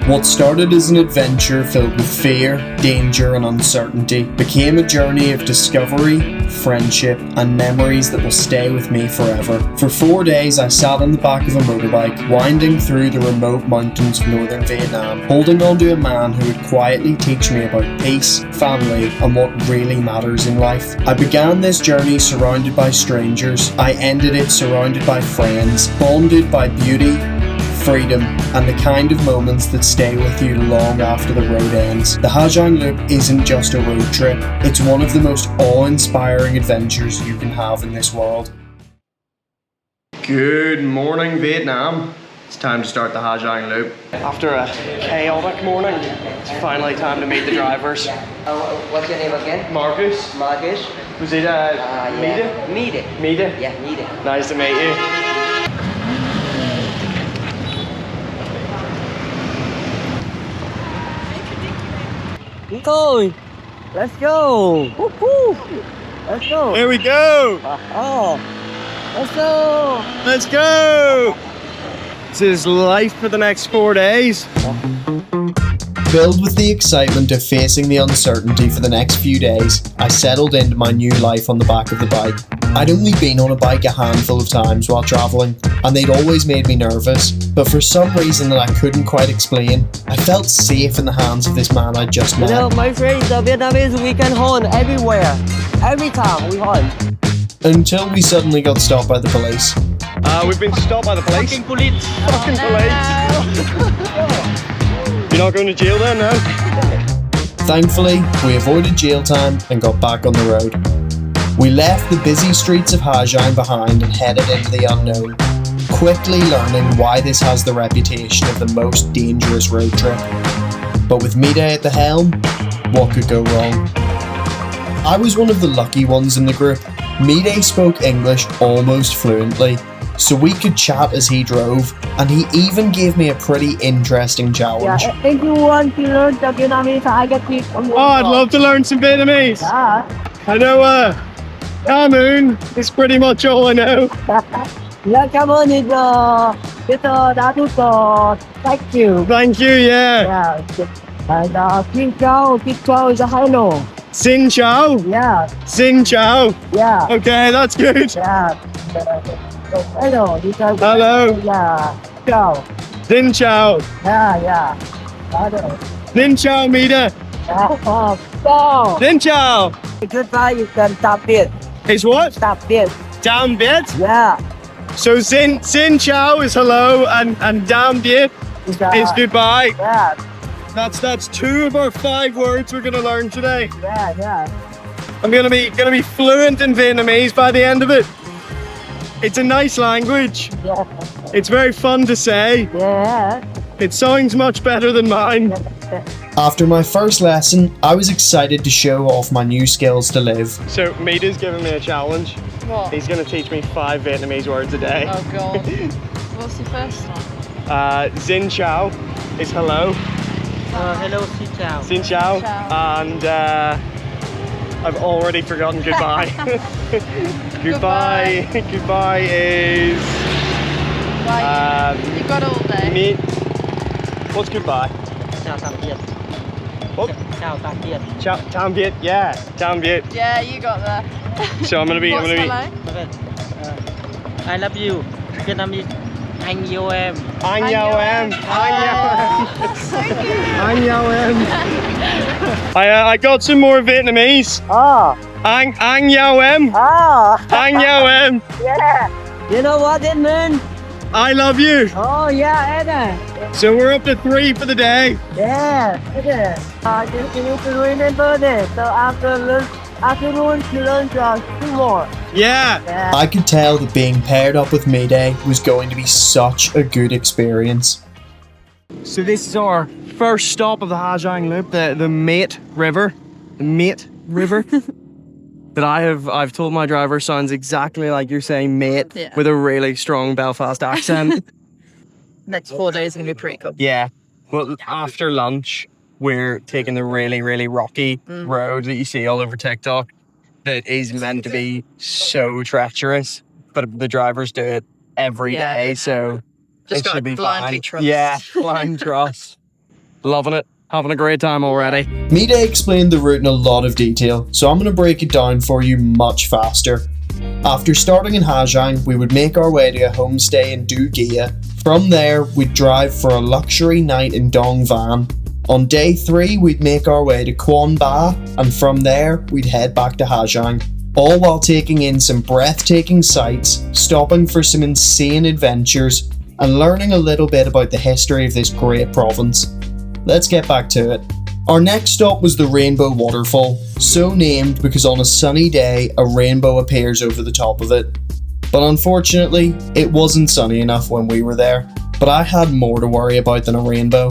What started as an adventure filled with fear, danger and uncertainty became a journey of discovery, friendship and memories that will stay with me forever. For 4 days I sat on the back of a motorbike, winding through the remote mountains of northern Vietnam, holding on to a man who would quietly teach me about peace, family and what really matters in life. I began this journey surrounded by strangers. I ended it surrounded by friends, bonded by beauty, freedom and the kind of moments that stay with you long after the road ends. The Ha Giang Loop isn't just a road trip, it's one of the most awe-inspiring adventures you can have in this world. Good morning Vietnam. It's time to start the Ha Giang Loop. After a chaotic morning, it's finally time to meet the drivers. What's your name again? Marcus. Marcus. Was it Mida? Mida. Mida? Yeah, Mida. Nice to meet you. Thôi, let's go. Woo-hoo. Let's go. Here we go. Oh, let's go. Let's go. This is life for the next 4 days. Filled with the excitement of facing the uncertainty for the next few days, I settled into my new life on the back of the bike. I'd only been on a bike a handful of times while travelling, and they'd always made me nervous, but for some reason that I couldn't quite explain, I felt safe in the hands of this man I'd just met. You know, my friend, the Vietnamese, we can hunt everywhere. Every time we hunt. Until we suddenly got stopped by the police. We've been stopped by the police. Fucking police. Fucking police. You're not going to jail then, no? Thankfully, we avoided jail time and got back on the road. We left the busy streets of Ha Giang behind and headed into the unknown, quickly learning why this has the reputation of the most dangerous road trip. But with Mida at the helm, what could go wrong? I was one of the lucky ones in the group. Mida spoke English almost fluently, so we could chat as he drove, and he even gave me a pretty interesting challenge. Yeah, if you want to learn the Vietnamese, I can teach you. Oh, I'd love to learn some Vietnamese. Yeah. I know, Camoon is pretty much all I know. Yeah, come on, it's đã tốt thank you. Thank you, yeah. Yeah. And Xin chào is a hello. Xin chào. Yeah. Xin chào. Yeah. Okay, that's good. Yeah. Hello. Hello. Yeah. Ciao. Xin chào. Yeah. Hello. Xin chào, Mida. Ciao. Xin chào. Goodbye, you can tap it. It's what? Tap it. Down bit? Yeah. So xin chào is hello and down bit is goodbye. Yeah. That's 2 of our 5 words we're gonna learn today. Yeah. I'm gonna be fluent in Vietnamese by the end of it. It's a nice language. Yeah. It's very fun to say. Yeah. It sounds much better than mine. After my first lesson, I was excited to show off my new skills to live. So Mida's giving me a challenge. What? He's gonna teach me 5 Vietnamese words a day. Oh god. What's the first one? Xin chào is hello. Hello, xin chào. Xin chào. Ciao. And I've already forgotten goodbye. Goodbye. Goodbye is You got all day. What's goodbye? Chào tạm biệt. What? Chào tạm biệt. Tam Viet, yeah. Tam Viet. Yeah, you got there. So I'm gonna be What's hello? I love you. Vietnamese. Anh yêu em. Anh yêu em. Anh yêu em. So cute. Anh yêu em. I got some more Vietnamese. Oh. Anh yêu em. Oh. Anh yêu em. Yeah. You know what it means? I love you. Oh yeah, Anna. So we're up to 3 for the day. Yeah, it is. You need to remember this. So afternoon, you learn 2 more. Yeah. I could tell that being paired up with Mayday was going to be such a good experience. So this is our first stop of the Ha Giang Loop, the Mate River. The Mate River. That I've told my driver sounds exactly like you're saying mate, Yeah. with a really strong Belfast accent. Next 4 days are gonna be pretty cool. Yeah. Well, after lunch, we're taking the really, really rocky road that you see all over TikTok that is meant to be so treacherous, but the drivers do it every Yeah. day, so Just it gotta should be blindly fine. trust. Yeah, blind trust. Loving it. Having a great time already. Mida explained the route in a lot of detail, so I'm going to break it down for you much faster. After starting in Ha Giang, we would make our way to a homestay in Du Gia. From there, we'd drive for a luxury night in Dong Van. On day 3, we'd make our way to Quan Ba, and from there, we'd head back to Ha Giang. All while taking in some breathtaking sights, stopping for some insane adventures, and learning a little bit about the history of this great province. Let's get back to it. Our next stop was the Rainbow Waterfall, so named because on a sunny day, a rainbow appears over the top of it. But unfortunately, it wasn't sunny enough when we were there, but I had more to worry about than a rainbow.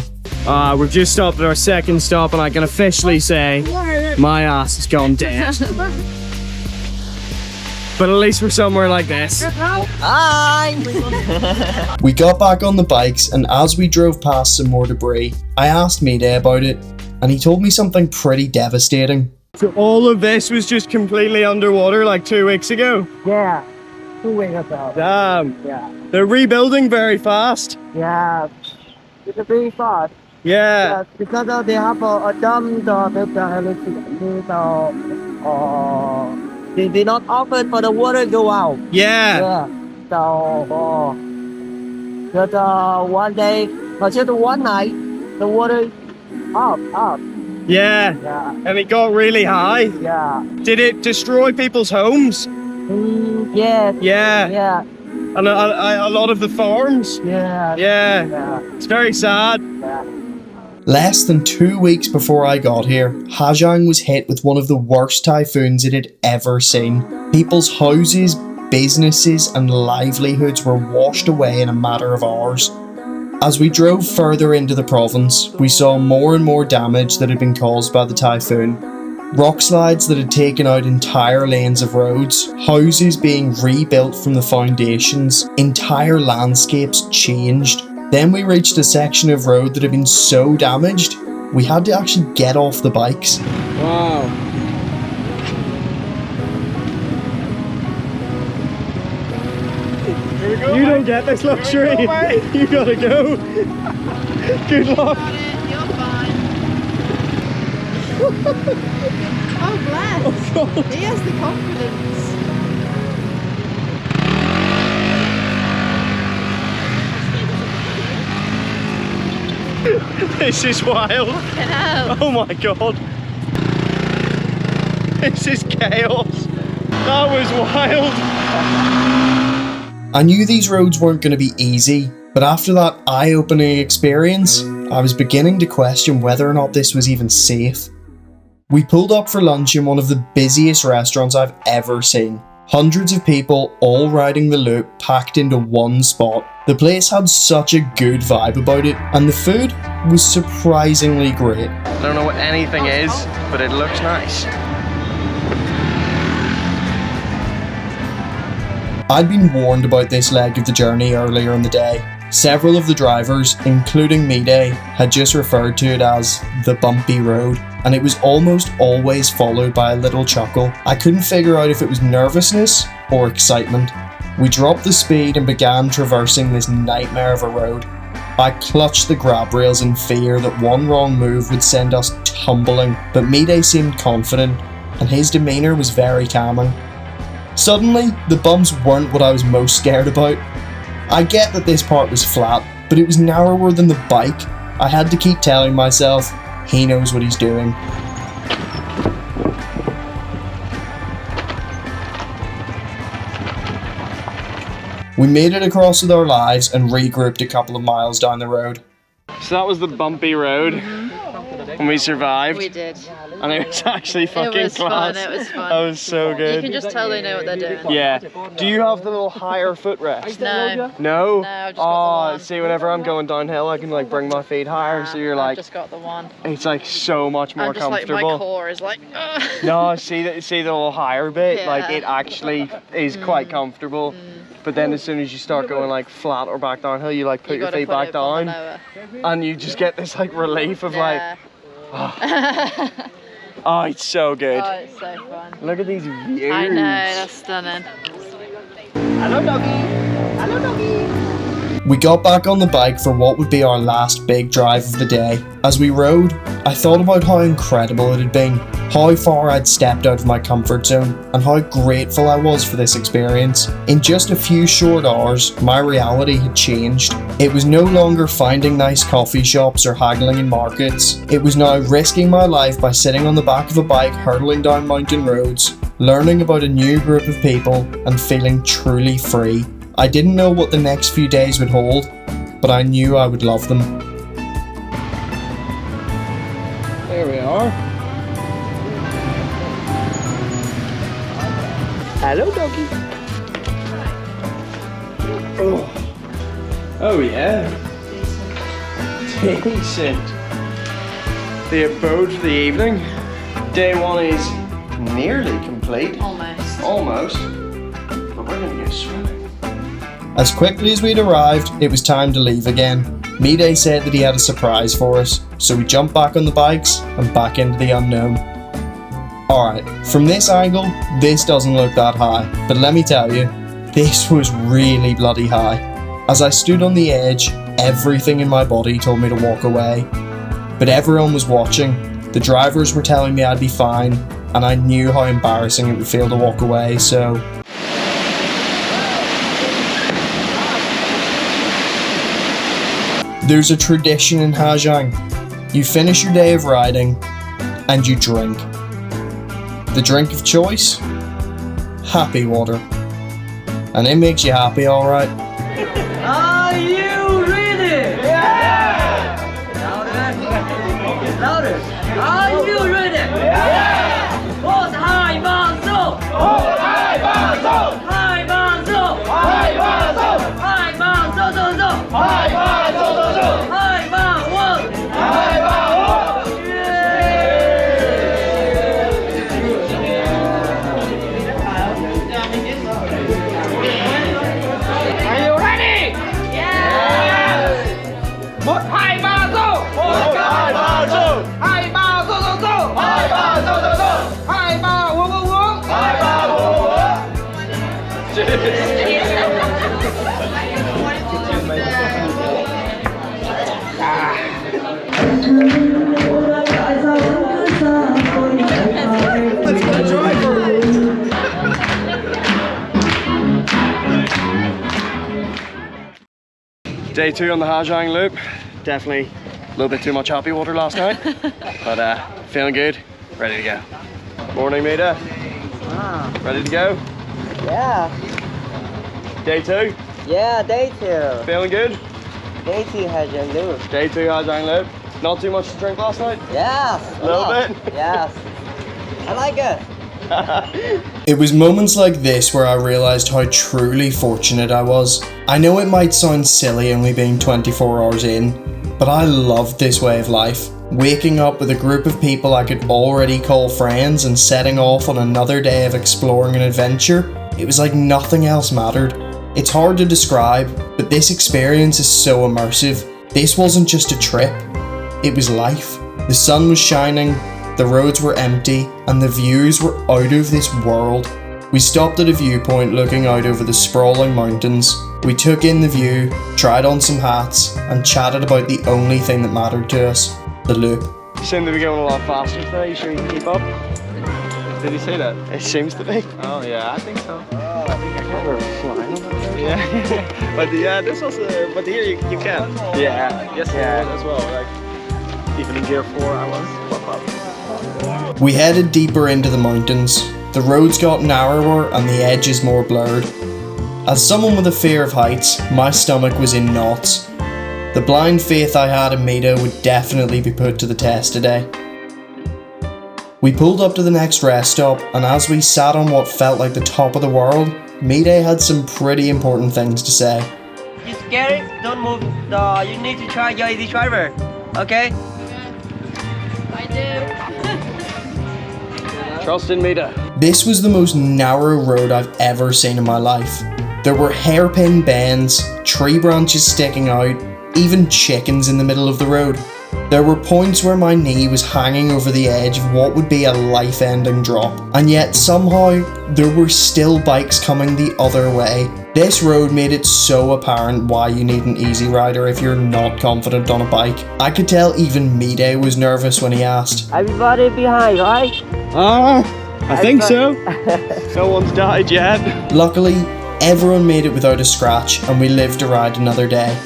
We've just stopped at our second stop, and I can officially say my ass has gone dead. But at least we're somewhere like this. We got back on the bikes, and as we drove past some more debris, I asked Mida about it, and he told me something pretty devastating. So all of this was just completely underwater like 2 weeks ago? Yeah, 2 weeks ago. Damn. Yeah. They're rebuilding very fast. Yeah, it's very fast. Yeah. Because they have a dam, they did not open for the water go out. Yeah. Yeah. So, just one day, just one night, the water up. Yeah. Yeah. And it got really high. Yeah. Did it destroy people's homes? Yeah. Yeah. Yeah. And a lot of the farms? Yeah. Yeah. Yeah. It's very sad. Yeah. Less than 2 weeks before I got here, Ha Giang was hit with one of the worst typhoons it had ever seen. People's houses, businesses and livelihoods were washed away in a matter of hours. As we drove further into the province, we saw more and more damage that had been caused by the typhoon. Rock slides that had taken out entire lanes of roads, houses being rebuilt from the foundations, entire landscapes changed. Then we reached a section of road that had been so damaged, we had to actually get off the bikes. Wow. You don't get this luxury. You gotta go. Good luck. You're fine. Oh, bless. Oh, God. He has the confidence. This is wild. Fucking hell. Oh my god. This is chaos. That was wild. I knew these roads weren't going to be easy, but after that eye-opening experience, I was beginning to question whether or not this was even safe. We pulled up for lunch in one of the busiest restaurants I've ever seen. Hundreds of people all riding the loop packed into one spot. The place had such a good vibe about it, and the food was surprisingly great. I don't know what anything is, but it looks nice. I'd been warned about this leg of the journey earlier in the day. Several of the drivers, including Mida, had just referred to it as the bumpy road, and it was almost always followed by a little chuckle. I couldn't figure out if it was nervousness or excitement. We dropped the speed and began traversing this nightmare of a road. I clutched the grab rails in fear that one wrong move would send us tumbling, but Mida seemed confident, and his demeanour was very calming. Suddenly, the bumps weren't what I was most scared about. I get that this part was flat, but it was narrower than the bike. I had to keep telling myself, he knows what he's doing. We made it across with our lives and regrouped a couple of miles down the road. So that was the bumpy road, and we survived. We did. And it was actually fucking It was class. fun, it was fun. That was so You good. can just tell they know what they're doing. Yeah. Do you have the little higher footrest? No. No? No, I've just got the one. See, whenever I'm going downhill, I can like bring my feet higher, so you're I've like, just got the one. it's like so much more I'm just like, comfortable. my core is like, ugh. No, see the little higher bit, like Yeah. it actually is quite comfortable. But then as soon as you start going like flat or back downhill, you like put You your gotta feet put back it on the down, lower. and you just get this like relief of Yeah. like, oh, it's so good. Oh, it's so fun. Look at these views. I know, that's stunning. Hello, doggy. Hello, doggy. We got back on the bike for what would be our last big drive of the day. As we rode, I thought about how incredible it had been, how far I'd stepped out of my comfort zone, and how grateful I was for this experience. In just a few short hours, my reality had changed. It was no longer finding nice coffee shops or haggling in markets. It was now risking my life by sitting on the back of a bike hurtling down mountain roads, learning about a new group of people, and feeling truly free. I didn't know what the next few days would hold, but I knew I would love them. There we are. Hello, doggy. Oh yeah. Decent. The abode for the evening. Day one is nearly complete. Almost. But we're gonna get swimming. As quickly as we'd arrived, it was time to leave again. Mide said that he had a surprise for us, so we jumped back on the bikes and back into the unknown. Alright, from this angle, this doesn't look that high, but let me tell you, this was really bloody high. As I stood on the edge, everything in my body told me to walk away. But everyone was watching, the drivers were telling me I'd be fine, and I knew how embarrassing it would feel to walk away, so... There's a tradition in Ha Giang. You finish your day of riding, and you drink. The drink of choice? Happy water. And it makes you happy, alright. Are you ready? Yeah! Louder. Are you ready? Yeah! Hold high, man, so! Hold high, man, so! High, man, so! High, man, so! High, man, so, so, so! High, man, so, so, so! High, man, one! High, man, one! Are you ready? Yeah! Một hai ba rô. Một hai ba rô. Hai ba rô rô rô. Hai ba rô rô rô. Hai ba uống uống uống. Hai ba uống Day 2 on the Ha Giang Loop. Definitely a little bit too much happy water last night, but feeling good, ready to go. Morning, Mida. Ready to go? Yeah. Day 2, Yeah, day 2. feeling good? Day 2 Ha Giang Loop. Day 2 Ha Giang Loop. Not too much to drink last night? Yes. A little bit? Yes. I like it. It was moments like this where I realised how truly fortunate I was. I know it might sound silly only being 24 hours in, but I loved this way of life. Waking up with a group of people I could already call friends and setting off on another day of exploring and adventure, it was like nothing else mattered. It's hard to describe, but this experience is so immersive. This wasn't just a trip, it was life. The sun was shining, the roads were empty, and the views were out of this world. We stopped at a viewpoint looking out over the sprawling mountains. We took in the view, tried on some hats, and chatted about the only thing that mattered to us, the loop. Seem to be going a lot faster today, you sure you can keep up? Did he say that? It seems to be. Oh yeah, I think so. I think I thought we were flying on that. Yeah, but yeah, this was. But here you can. Yeah. Yes, Yeah. as well. Like even in gear 4, I was pop up. We headed deeper into the mountains. The roads got narrower and the edges more blurred. As someone with a fear of heights, my stomach was in knots. The blind faith I had in Mida would definitely be put to the test today. We pulled up to the next rest stop, and as we sat on what felt like the top of the world, Mida had some pretty important things to say. You scared? Don't move. You need to try your easy driver. Okay? I do. Trust in Mida. This was the most narrow road I've ever seen in my life. There were hairpin bends, tree branches sticking out, even chickens in the middle of the road. There were points where my knee was hanging over the edge of what would be a life-ending drop, and yet somehow there were still bikes coming the other way. This road made it so apparent why you need an easy rider if you're not confident on a bike. I could tell even Mide was nervous when he asked. Everybody behind, right? I think so. No one's died yet. Luckily, everyone made it without a scratch and we lived to ride another day.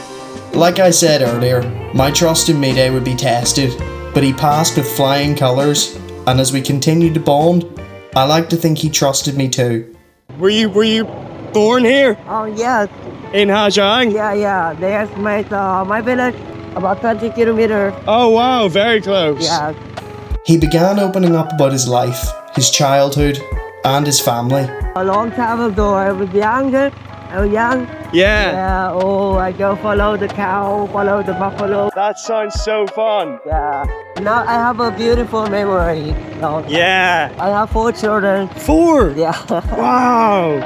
Like I said earlier, my trust in Mide would be tested, but he passed with flying colours, and as we continued to bond, I like to think he trusted me too. Were you born here Oh yeah, in Ha Giang? yeah. There's my village, about 20 kilometers. Oh wow, very close. Yeah. He began opening up about his life, his childhood, and his family. A long time ago, I was young. Yeah. Yeah. Oh, I go follow the cow, follow the buffalo. That sounds so fun. Yeah. Now I have a beautiful memory. Now, Yeah. I have 4 children. 4. Yeah. Wow.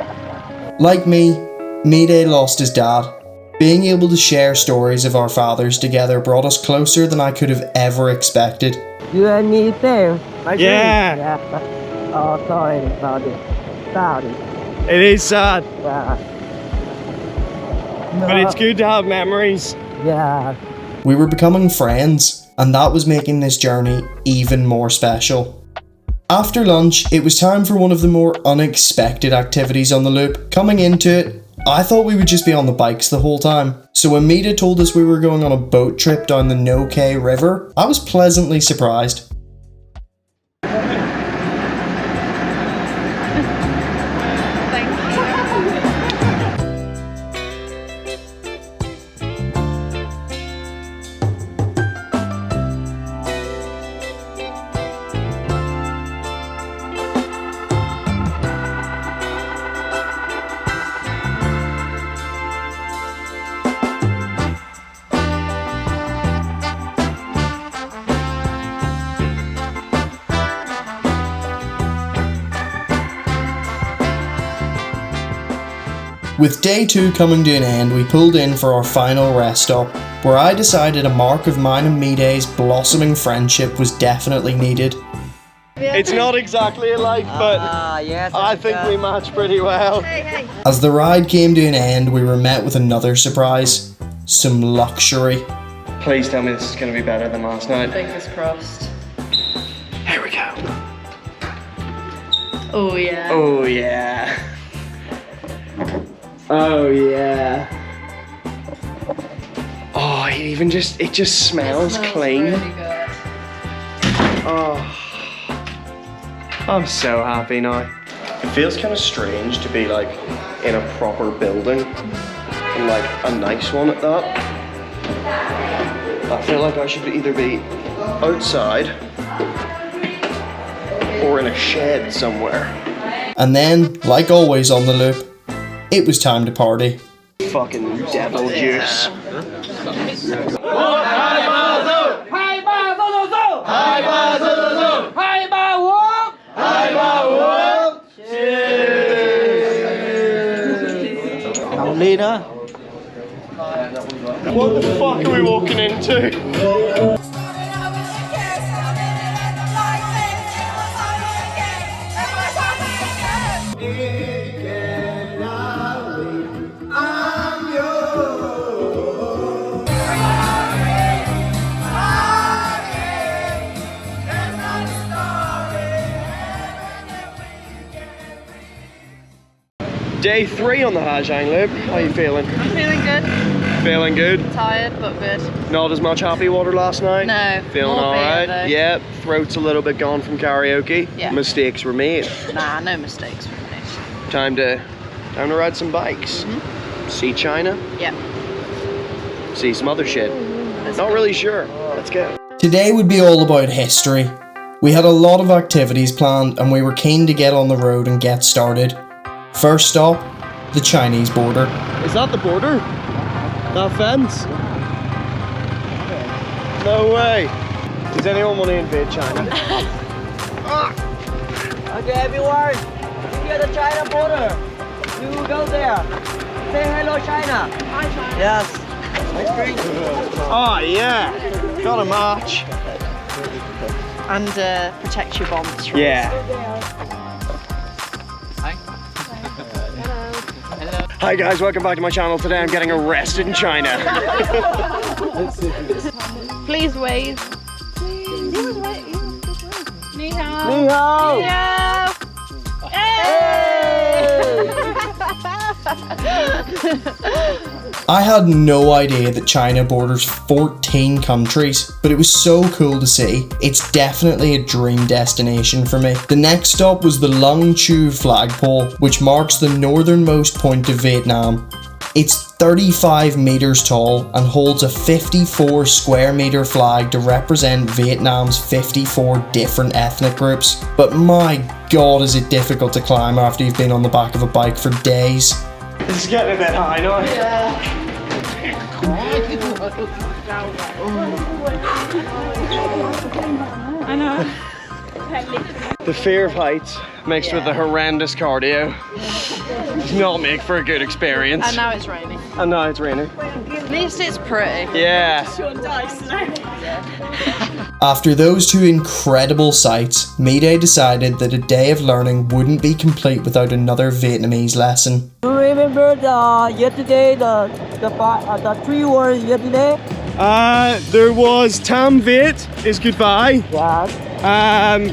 Like me, Mide lost his dad. Being able to share stories of our fathers together brought us closer than I could have ever expected. You and me same. Yeah. Yeah. Oh, sorry about it. Sorry. It is sad, Yeah. but it's good to have memories. Yeah. We were becoming friends, and that was making this journey even more special. After lunch, it was time for one of the more unexpected activities on the loop. Coming into it, I thought we would just be on the bikes the whole time. So when Mide told us we were going on a boat trip down the No K River, I was pleasantly surprised. With day 2 coming to an end, we pulled in for our final rest stop, where I decided a mark of mine and Mide's blossoming friendship was definitely needed. It's not exactly alike, but Yes. I think we match pretty well. As the ride came to an end, we were met with another surprise. Some luxury. Please tell me this is going to be better than last night. Fingers crossed. Here we go. Oh yeah. Oh yeah. Oh yeah. Oh, it just smells clean. Really good. Oh, I'm so happy now. It feels kind of strange to be like in a proper building and like a nice one at that. I feel like I should either be outside or in a shed somewhere. And then, like always on the loop, it was time to party. Fucking devil juice. What the fuck are we walking into? Day 3 on the Ha Giang Loop. How are you feeling? I'm feeling good. Feeling good? Tired, but good. Not as much happy water last night? No. Feeling more beer, alright? though. Yep. Throat's a little bit gone from karaoke. Yeah. Mistakes were made. Nah, no mistakes were made. Time to ride some bikes. See China. Yeah. See some other shit. Not really sure. Let's go. Today would be all about history. We had a lot of activities planned and we were keen to get on the road and get started. First stop, the Chinese border. Is that the border? That fence? No way. Does anyone want to invade China? Okay, everyone. Here the China border. You go there. Say hello, China. Hi, China. Yes. Oh yeah, gotta march. And protect your bombs. Yeah. Hi guys, welcome back to my channel. Today I'm getting arrested in China. Please wave. Ni hao. Ni hao. Ni hao. I had no idea that China borders 14 countries, but it was so cool to see. It's definitely a dream destination for me. The next stop was the Long Chu flagpole, which marks the northernmost point of Vietnam. It's 35 meters tall and holds a 54 square meter flag to represent Vietnam's 54 different ethnic groups. But my god, is it difficult to climb after you've been on the back of a bike for days. This is getting a bit high now. I know. The fear of heights mixed with the horrendous cardio does not make for a good experience. And now it's raining. And now it's raining. At least it's pretty. Yeah. After those two incredible sights, Mayday decided that a day of learning wouldn't be complete without another Vietnamese lesson. Do you remember yesterday the 3 words yesterday? There was Tam Viet is goodbye. Yeah.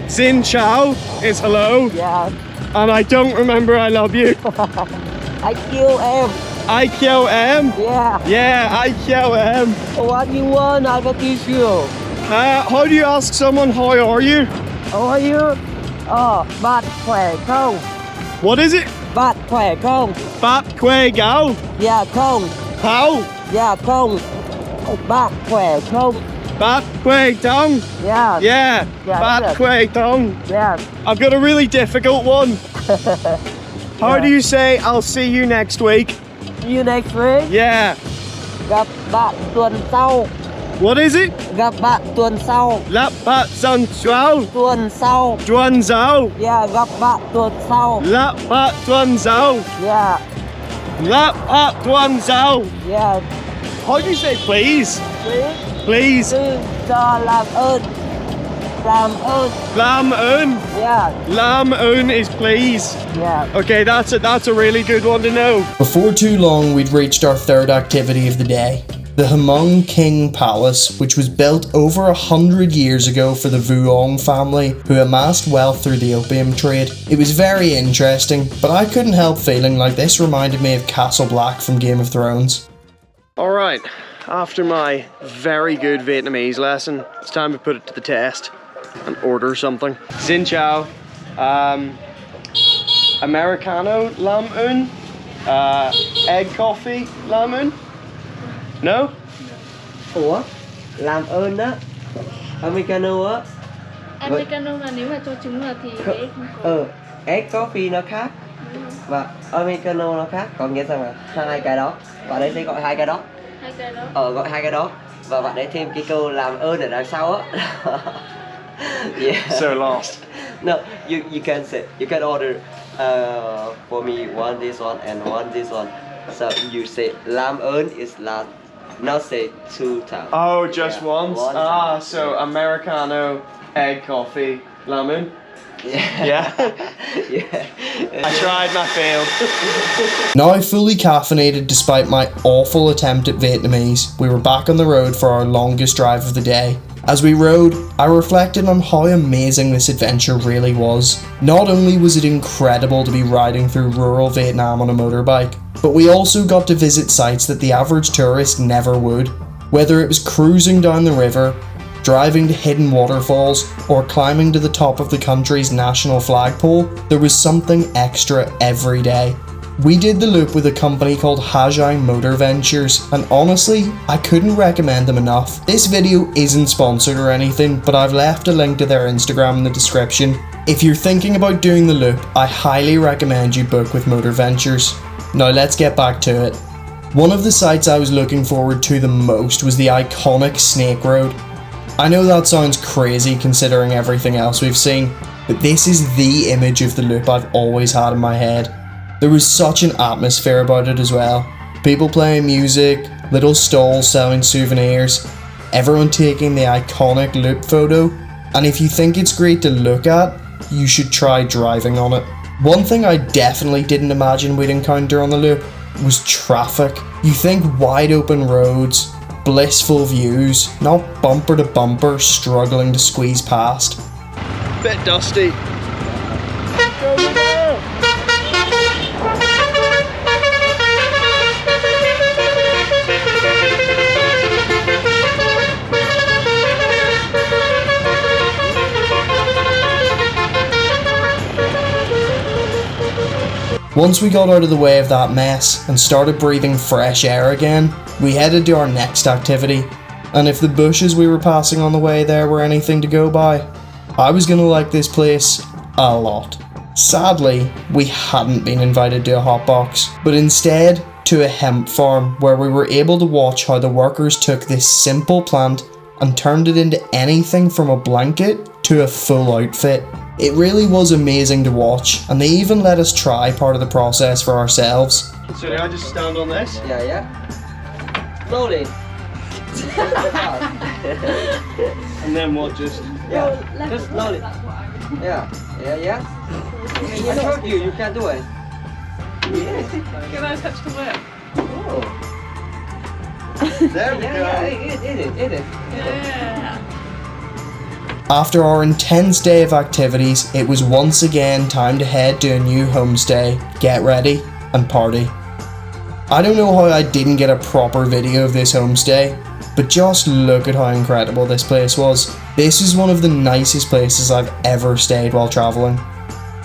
Xin Chao is hello. Yeah. And I don't remember I love you. I kill em. I kill em. Yeah. Yeah, I kill em. What you want, I will teach you. How do you ask someone how are you? How are you? Bạn khỏe không? What is it? Bạn khỏe không? Bap que gao. Dạ không. How? Dạ không. Bạn khỏe không? Bap que dong. Yeah. Yeah. Yeah, Bap that's it. que dong. Yeah. I've got a really difficult one. How do you say I'll see you next week? See you next week. Yeah. Gặp bạn tuần sau. What is it? Gặp bạn tuần sau. Lap pat san chuao. Tuần sau. Duan zao. Yeah, gặp bạn tuần sau. Lap pat duan zao. Yeah. Lap pat duan zao. Yeah. How do you say please? Please. Please. Cho làm ơn. Làm ơn. Lam un. Yeah. Lam un is please. Yeah. Okay, that's a really good one to know. Before too long, we'd reached our third activity of the day. The Hmong King Palace, which was built over 100 years ago for the Vuong family, who amassed wealth through the opium trade. It was very interesting, but I couldn't help feeling like this reminded me of Castle Black from Game of Thrones. Alright, after my very good Vietnamese lesson, it's time to put it to the test and order something. Xin chào. Americano lam un. Egg coffee lam un. No? Ủa? Làm ơn á. Americano á. Americano là nếu mà cho trứng vào thì cái không có. Egg coffee nó khác. Và Americano nó khác. Có nghĩa rằng là hai cái đó. Bạn ấy sẽ gọi hai cái đó. Hai cái đó. Gọi hai cái đó. Và bạn ấy thêm cái câu làm ơn ở đằng sau á. Yeah. So lost. No, you can say, you can order for me one this one and one this one. So you say làm ơn is last, not say two times. Oh, just Yeah, once? one time. So Americano, egg coffee, lemon. Yeah. Yeah. Yeah. I tried and I failed. Now fully caffeinated despite my awful attempt at Vietnamese, we were back on the road for our longest drive of the day. As we rode, I reflected on how amazing this adventure really was. Not only was it incredible to be riding through rural Vietnam on a motorbike, but we also got to visit sites that the average tourist never would. Whether it was cruising down the river, driving to hidden waterfalls, or climbing to the top of the country's national flagpole, there was something extra every day. We did the loop with a company called Ha Giang Motorventures, and honestly, I couldn't recommend them enough. This video isn't sponsored or anything, but I've left a link to their Instagram in the description. If you're thinking about doing the loop, I highly recommend you book with Motorventures. Now let's get back to it. One of the sites I was looking forward to the most was the iconic Snake Road. I know that sounds crazy considering everything else we've seen, but this is the image of the loop I've always had in my head. There was such an atmosphere about it as well. People playing music, little stalls selling souvenirs, everyone taking the iconic loop photo, and if you think it's great to look at, you should try driving on it. One thing I definitely didn't imagine we'd encounter on the loop was traffic. You think wide open roads, blissful views, not bumper to bumper struggling to squeeze past. Bit dusty. Once we got out of the way of that mess and started breathing fresh air again, we headed to our next activity, and if the bushes we were passing on the way there were anything to go by, I was gonna like this place a lot. Sadly, we hadn't been invited to a hotbox, but instead to a hemp farm where we were able to watch how the workers took this simple plant and turned it into anything from a blanket to a full outfit. It really was amazing to watch, and they even let us try part of the process for ourselves. So do I just stand on this? Yeah. Slowly. And then what, just... Just slowly. Yeah. I told you, you can do it. Can I touch the whip? There we go. Eat it. Yeah. After our intense day of activities, it was once again time to head to a new homestay, get ready, and party. I don't know how I didn't get a proper video of this homestay, but just look at how incredible this place was. This is one of the nicest places I've ever stayed while travelling.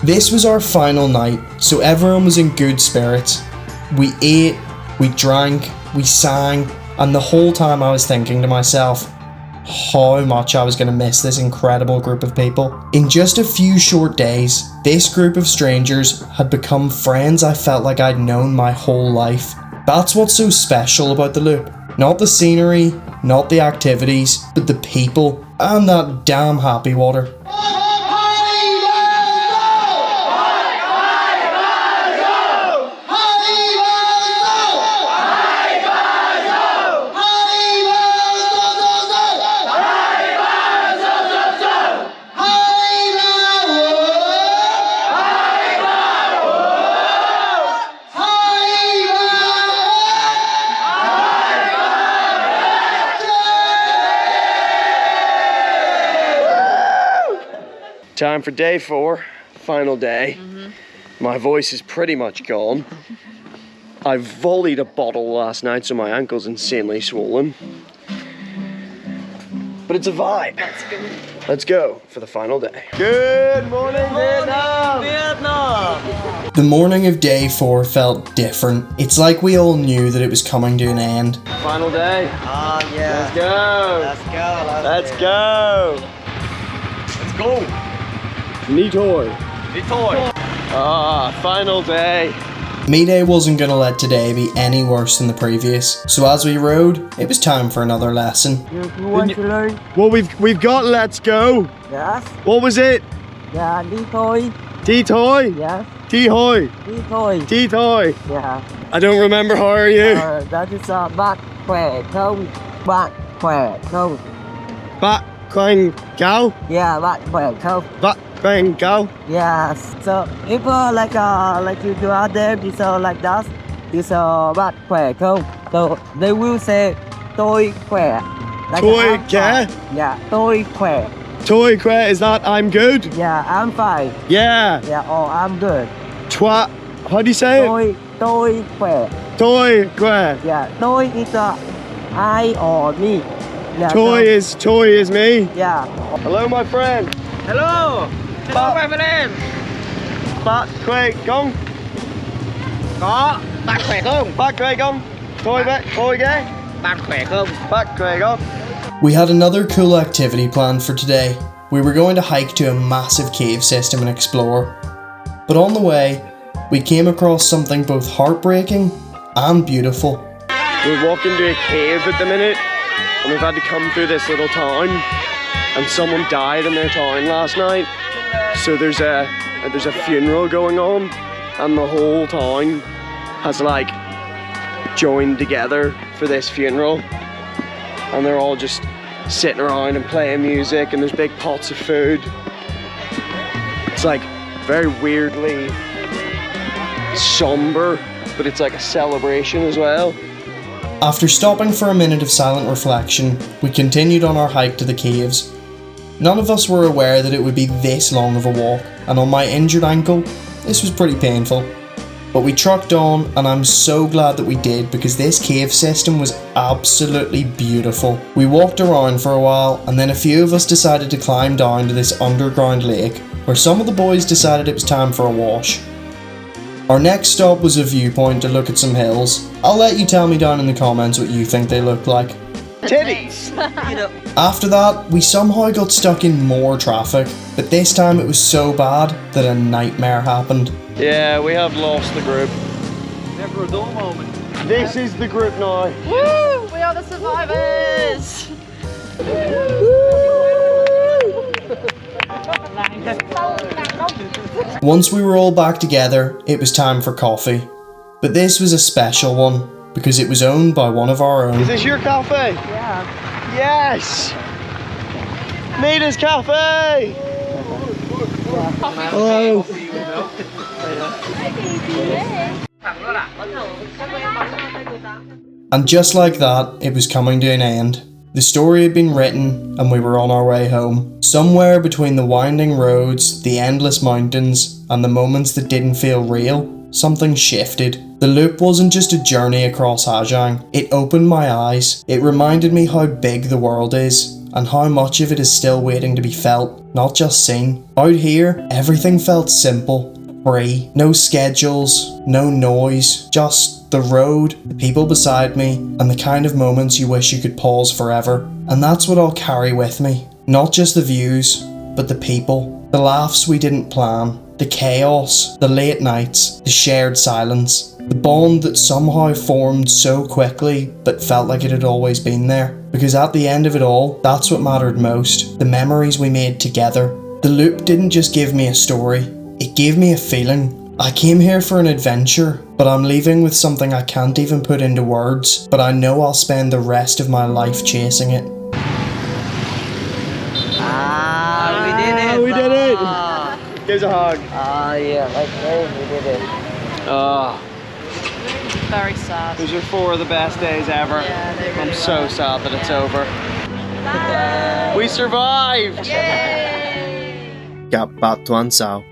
This was our final night, so everyone was in good spirits. We ate, we drank, we sang, and the whole time I was thinking to myself, how much I was going to miss this incredible group of people. In just a few short days, this group of strangers had become friends I felt like I'd known my whole life. That's what's so special about the loop. Not the scenery, not the activities, but the people, and that damn happy water. Time for day 4, final day. My voice is pretty much gone. I volleyed a bottle last night, so my ankle's insanely swollen. But it's a vibe. Let's go for the final day. Good morning, Vietnam! The morning of day 4 felt different. It's like we all knew that it was coming to an end. Final day. Oh yeah. Let's go. Let's go. Nitoy. Final day. Me-day wasn't gonna let today be any worse than the previous, so as we rode, it was time for another lesson. You want to learn? Well, we've got let's go. Yes. What was it? Yeah, đi thôi. T-toy? Yes. T-hoy? Đi thôi. T-toy? Yeah. I don't remember, how are you? That is bạn khỏe không? Bạn khỏe không? Bạn khỏe cao? Yeah, bạn khỏe không? Bạn khỏe cao? Yes. So if like you do out there, this like that, this bạn khỏe không? So they will say tôi khỏe. Like Tôi I'm khỏe? fine. Yeah, tôi khỏe. Tôi khỏe is that I'm good? Yeah, I'm fine. Yeah. Yeah, or I'm good. Toi, how do you say it? Tôi khỏe. Tôi khỏe. Yeah, tôi is I or me. Yeah, Toy is me. Yeah. Hello, my friend. Hello. Hello, my friend. Bạn khỏe không? Có. Bạn khỏe không? Bạn khỏe không? Thôi ghé. Bạn khỏe không? Bạn khỏe không? We had another cool activity planned for today. We were going to hike to a massive cave system and explore. But on the way, we came across something both heartbreaking and beautiful. We're walking to a cave at the minute, and we've had to come through this little town, and someone died in their town last night. So there's a funeral going on, and the whole town has like joined together for this funeral, and they're all just sitting around and playing music, and there's big pots of food. It's like very weirdly somber, but it's like a celebration as well. After stopping for a minute of silent reflection, we continued on our hike to the caves. None of us were aware that it would be this long of a walk, and on my injured ankle, this was pretty painful. But we trucked on, and I'm so glad that we did, because this cave system was absolutely beautiful. We walked around for a while, and then a few of us decided to climb down to this underground lake, where some of the boys decided it was time for a wash. Our next stop was a viewpoint to look at some hills. I'll let you tell me down in the comments what you think they look like. Titties! After that, we somehow got stuck in more traffic, but this time it was so bad that a nightmare happened. Yeah, we have lost the group. Never a dull moment. This is the group now. Woo! We are the survivors! Once we were all back together, it was time for coffee. But this was a special one, because it was owned by one of our own. Is this your cafe? Yeah. Yes! Nita's Cafe! Hello! And just like that, it was coming to an end. The story had been written, and we were on our way home. Somewhere between the winding roads, the endless mountains, and the moments that didn't feel real, something shifted. The loop wasn't just a journey across Ha Giang. It opened my eyes. It reminded me how big the world is, and how much of it is still waiting to be felt, not just seen. Out here, everything felt simple, free. No schedules, no noise, just the road, the people beside me, and the kind of moments you wish you could pause forever. And that's what I'll carry with me. Not just the views, but the people. The laughs we didn't plan. The chaos, the late nights, the shared silence. The bond that somehow formed so quickly, but felt like it had always been there. Because at the end of it all, that's what mattered most. The memories we made together. The loop didn't just give me a story. It gave me a feeling. I came here for an adventure, but I'm leaving with something I can't even put into words, but I know I'll spend the rest of my life chasing it. We did it! Here's a hug. Yeah, like we did it. Very sad. Those are 4 of the best days ever. Yeah, they really I'm so sad that it's over. Bye. We survived! Yay! Gặp bạn Tuan sao?